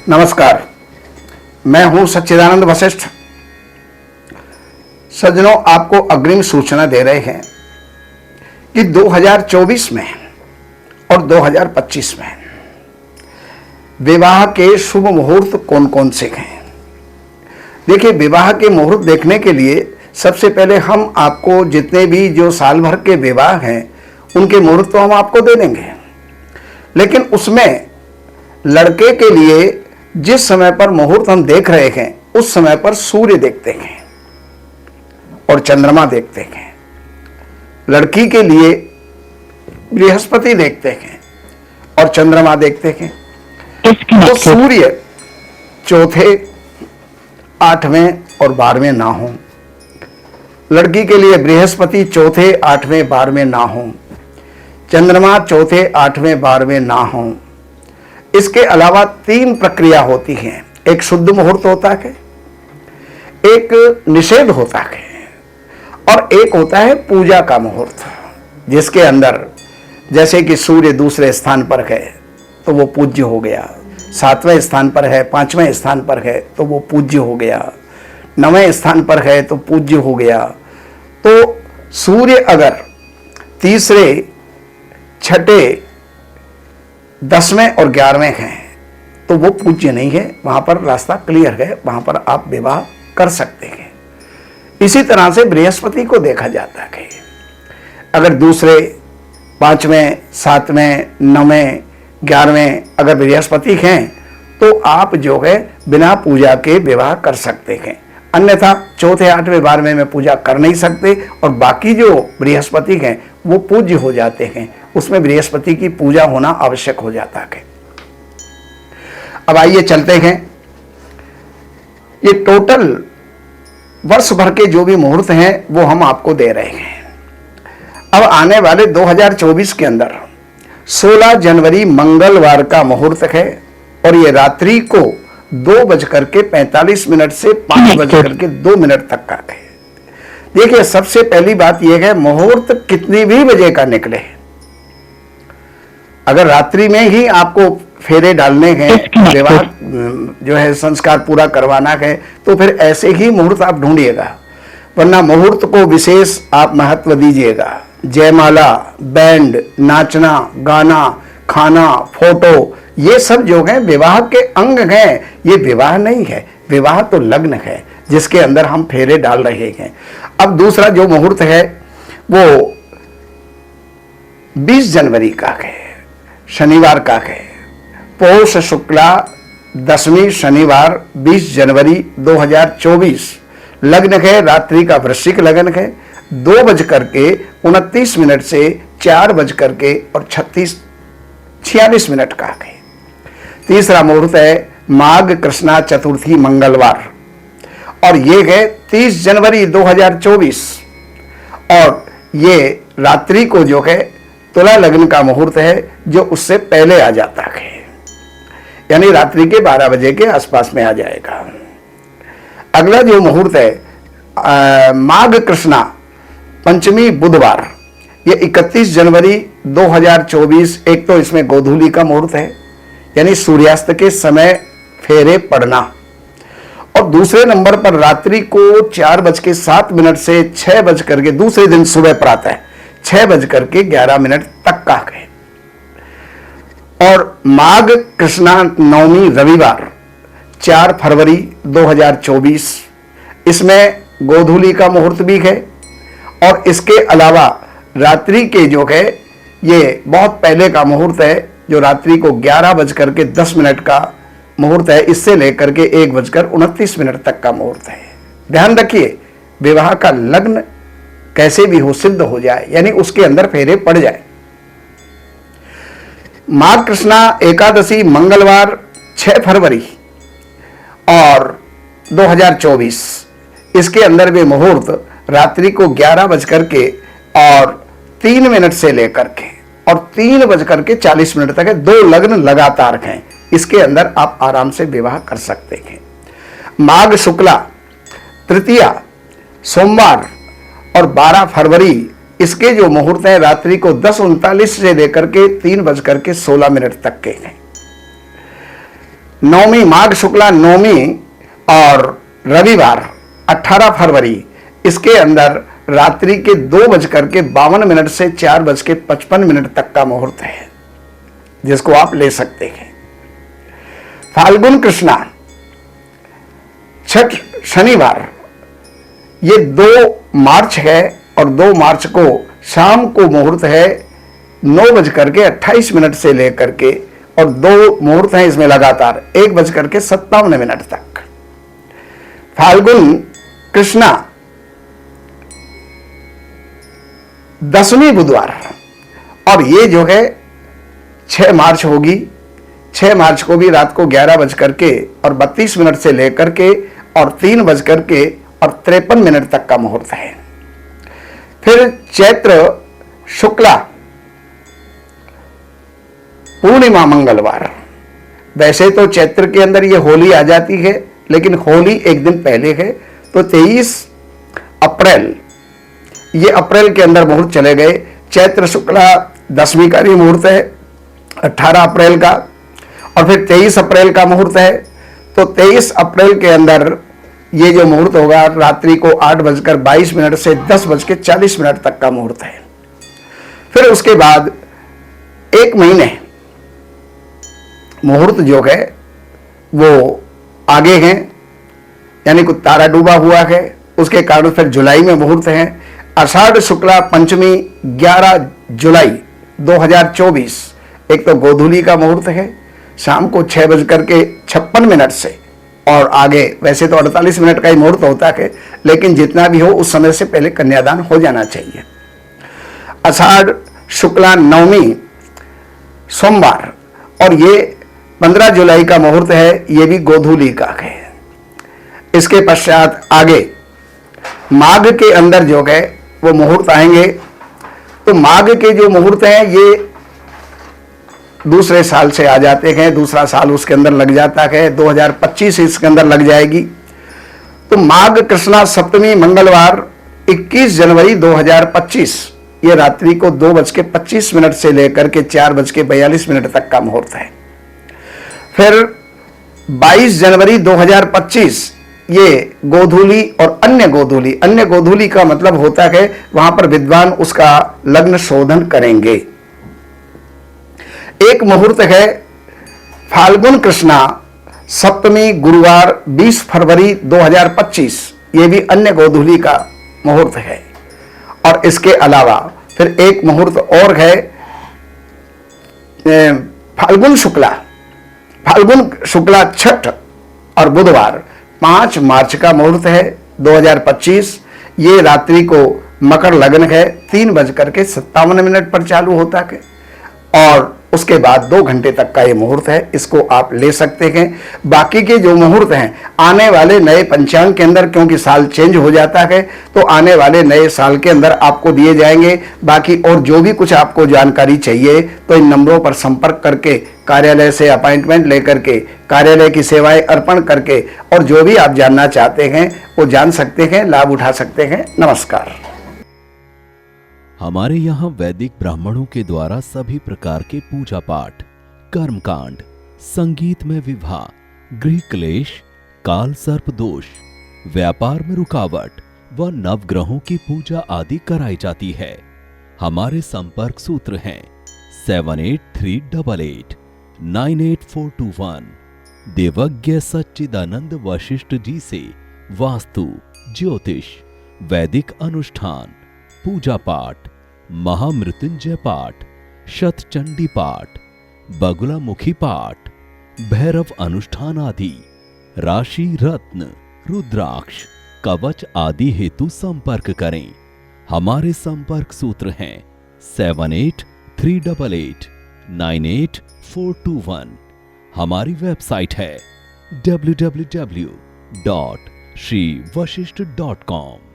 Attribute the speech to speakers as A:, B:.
A: नमस्कार, मैं हूं सच्चिदानंद वशिष्ठ। सज्जनों, आपको अग्रिम सूचना दे रहे हैं कि 2024 में और 2025 में विवाह के शुभ मुहूर्त कौन कौन से हैं। देखिए, विवाह के मुहूर्त देखने के लिए सबसे पहले हम आपको जितने भी जो साल भर के विवाह हैं उनके मुहूर्त तो हम आपको दे देंगे, लेकिन उसमें लड़के के लिए जिस समय पर मुहूर्त हम देख रहे हैं उस समय पर सूर्य देखते हैं और चंद्रमा देखते हैं। लड़की के लिए बृहस्पति देखते हैं और चंद्रमा देखते हैं। तो सूर्य चौथे, 8वें और 12वें ना हो। लड़की के लिए बृहस्पति चौथे, 8वें, 12वें ना हो। चंद्रमा चौथे, 8वें, 12वें ना हो। इसके अलावा 3 प्रक्रिया होती हैं। एक शुद्ध मुहूर्त होता है, एक निषेध होता है और एक होता है पूजा का मुहूर्त, जिसके अंदर जैसे कि सूर्य दूसरे स्थान पर है तो वो पूज्य हो गया, 7वें स्थान पर है, 5वें स्थान पर है तो वो पूज्य हो गया, 9वें स्थान पर है तो पूज्य हो गया। तो सूर्य अगर तीसरे, छठे, 10वें और 11वें हैं तो वो पूज्य नहीं है, वहां पर रास्ता क्लियर है, वहां पर आप विवाह कर सकते हैं। इसी तरह से बृहस्पति को देखा जाता है। अगर दूसरे, 5वें, 7वें, 9वें, 11वें अगर बृहस्पति हैं तो आप जो है बिना पूजा के विवाह कर सकते हैं। अन्यथा चौथे, 8वें, 12वें में पूजा कर नहीं सकते और बाकी जो बृहस्पति हैं वो पूज्य हो जाते हैं, उसमें बृहस्पति की पूजा होना आवश्यक हो जाता है। अब आइए चलते हैं, ये टोटल वर्ष भर के जो भी मुहूर्त हैं वो हम आपको दे रहे हैं। अब आने वाले 2024 के अंदर 16 जनवरी मंगलवार का मुहूर्त है और ये रात्रि को 2:45 से 5:02 तक का है। देखिए, सबसे पहली बात यह है, मुहूर्त कितनी भी बजे का निकले, अगर रात्रि में ही आपको फेरे डालने हैं, विवाह जो है संस्कार पूरा करवाना है, तो फिर ऐसे ही मुहूर्त आप ढूंढिएगा, वरना मुहूर्त को विशेष आप महत्व दीजिएगा। जयमाला, बैंड, नाचना, गाना, खाना, फोटो, ये सब जो है विवाह के अंग हैं। ये विवाह नहीं है, विवाह तो लग्न है जिसके अंदर हम फेरे डाल रहे हैं। अब दूसरा जो मुहूर्त है वो 20 जनवरी का है, शनिवार का है। पौष शुक्ला 10वीं शनिवार 20 जनवरी 2024 लग्न है, रात्रि का वृश्चिक लग्न है। 2:29 से 4:46 का है। तीसरा मुहूर्त है माघ कृष्णा चतुर्थी मंगलवार और ये है 30 जनवरी 2024 और ये रात्रि को जो है तुला लग्न का मुहूर्त है जो उससे पहले आ जाता है, यानी रात्रि के 12 बजे के आसपास में आ जाएगा। अगला जो मुहूर्त है माघ कृष्णा पंचमी बुधवार, ये 31 जनवरी 2024। एक तो इसमें गोधूली का मुहूर्त है, यानी सूर्यास्त के समय फेरे पड़ना, और दूसरे नंबर पर रात्रि को 4:07 से 6 दूसरे दिन सुबह प्रातः 6:11 तक का है। और माघ कृष्णा नवमी रविवार 4 फरवरी 2024, इसमें गोधूली का मुहूर्त भी है। और इसके अलावा रात्रि के जो है ये बहुत पहले का मुहूर्त है जो रात्रि को 11:10 का मुहूर्त है, इससे लेकर के 1:29 तक का मुहूर्त है। ध्यान रखिए, विवाह का लग्न कैसे भी हो, सिद्ध हो जाए, यानी उसके अंदर फेरे पड़ जाए। माघ कृष्णा एकादशी मंगलवार 6 फरवरी और 2024, इसके अंदर भी मुहूर्त रात्रि को 11:03 से लेकर के और 3:40 तक है। 2 लग्न लगातार हैं, इसके अंदर आप आराम से विवाह कर सकते हैं। माघ शुक्ला तृतीया सोमवार और 12 फरवरी, इसके जो मुहूर्त हैं रात्रि को 10:39 से लेकर के 3:16 तक के हैं। नवमी, माघ शुक्ला नवमी और रविवार 18 फरवरी, इसके अंदर रात्रि के 2:52 से 4:55 तक का मुहूर्त है, जिसको आप ले सकते हैं। फाल्गुन कृष्णा छठ शनिवार, ये 2 मार्च है और 2 मार्च को शाम को मुहूर्त है 9:28 से लेकर के, और 2 मुहूर्त हैं इसमें लगातार 1:57 तक। फाल्गुन कृष्णा 10वीं बुधवार, और ये जो है 6 मार्च होगी। 6 मार्च को भी रात को 11:32 से लेकर के और 3:53 तक का मुहूर्त है। फिर चैत्र शुक्ला पूर्णिमा मंगलवार, वैसे तो चैत्र के अंदर ये होली आ जाती है, लेकिन होली एक दिन पहले है, तो 23 अप्रैल, ये अप्रैल के अंदर मुहूर्त चले गए। चैत्र शुक्ला 10वीं का भी मुहूर्त है 18 अप्रैल का, और फिर 23 अप्रैल का मुहूर्त है। तो 23 अप्रैल के अंदर ये जो मुहूर्त होगा रात्रि को 8:22 से 10:40 तक का मुहूर्त है। फिर उसके बाद 1 महीने मुहूर्त जो है वो आगे हैं, यानी कुछ तारा डूबा हुआ है, उसके कारण फिर जुलाई में मुहूर्त है। आषाढ़ शुक्ला पंचमी 11 जुलाई 2024, एक तो गोधूली का मुहूर्त है शाम को 6:56 से, और आगे वैसे तो 48 मिनट का ही मुहूर्त होता है, लेकिन जितना भी हो उस समय से पहले कन्यादान हो जाना चाहिए। आषाढ़ शुक्ला नवमी सोमवार, और ये 15 जुलाई का मुहूर्त है, ये भी गोधूली का है। इसके पश्चात आगे माघ के अंदर जो है वो मुहूर्त आएंगे। तो माघ के जो मुहूर्त हैं ये दूसरे साल से आ जाते हैं, दूसरा साल उसके अंदर लग जाता है, 2025 इसके अंदर लग जाएगी। तो माघ कृष्णा सप्तमी मंगलवार 21 जनवरी 2025, ये रात्रि को 2:25 से लेकर के 4:42 तक का मुहूर्त है। फिर 22 जनवरी 2025 ये गोधूली और अन्य गोधूली का मतलब होता है वहां पर विद्वान उसका लग्न शोधन करेंगे। एक मुहूर्त है फाल्गुन कृष्णा सप्तमी गुरुवार 20 फरवरी 2025, ये भी अन्य गोधूली का मुहूर्त है। और इसके अलावा फिर एक मुहूर्त और है फाल्गुन शुक्ला छठ और बुधवार 5 मार्च का मुहूर्त है 2025, ये रात्रि को मकर लग्न है 3:57 पर चालू होता है, और उसके बाद 2 घंटे तक का ये मुहूर्त है, इसको आप ले सकते हैं। बाकी के जो मुहूर्त हैं आने वाले नए पंचांग के अंदर, क्योंकि साल चेंज हो जाता है, तो आने वाले नए साल के अंदर आपको दिए जाएंगे। बाकी और जो भी कुछ आपको जानकारी चाहिए तो इन नंबरों पर संपर्क करके, कार्यालय से अपॉइंटमेंट लेकर के, कार्यालय की सेवाएं अर्पण करके, और जो भी आप जानना चाहते हैं वो जान सकते हैं, लाभ उठा सकते हैं। नमस्कार।
B: हमारे यहाँ वैदिक ब्राह्मणों के द्वारा सभी प्रकार के पूजा पाठ, कर्मकांड, संगीत में विवाह, गृह क्लेश, काल सर्प दोष, व्यापार में रुकावट व नवग्रहों की पूजा आदि कराई जाती है। हमारे संपर्क सूत्र हैं 7838 98421। देवज्ञ सच्चिदानंद वशिष्ठ जी से वास्तु, ज्योतिष, वैदिक अनुष्ठान, पूजा पाठ, महामृत्युंजय पाठ, शतचंडी पाठ, बगुलामुखी पाठ, भैरव अनुष्ठान आदि, राशि रत्न, रुद्राक्ष, कवच आदि हेतु संपर्क करें। हमारे संपर्क सूत्र हैं 7838 98421। हमारी वेबसाइट है www.shrivashishth.com।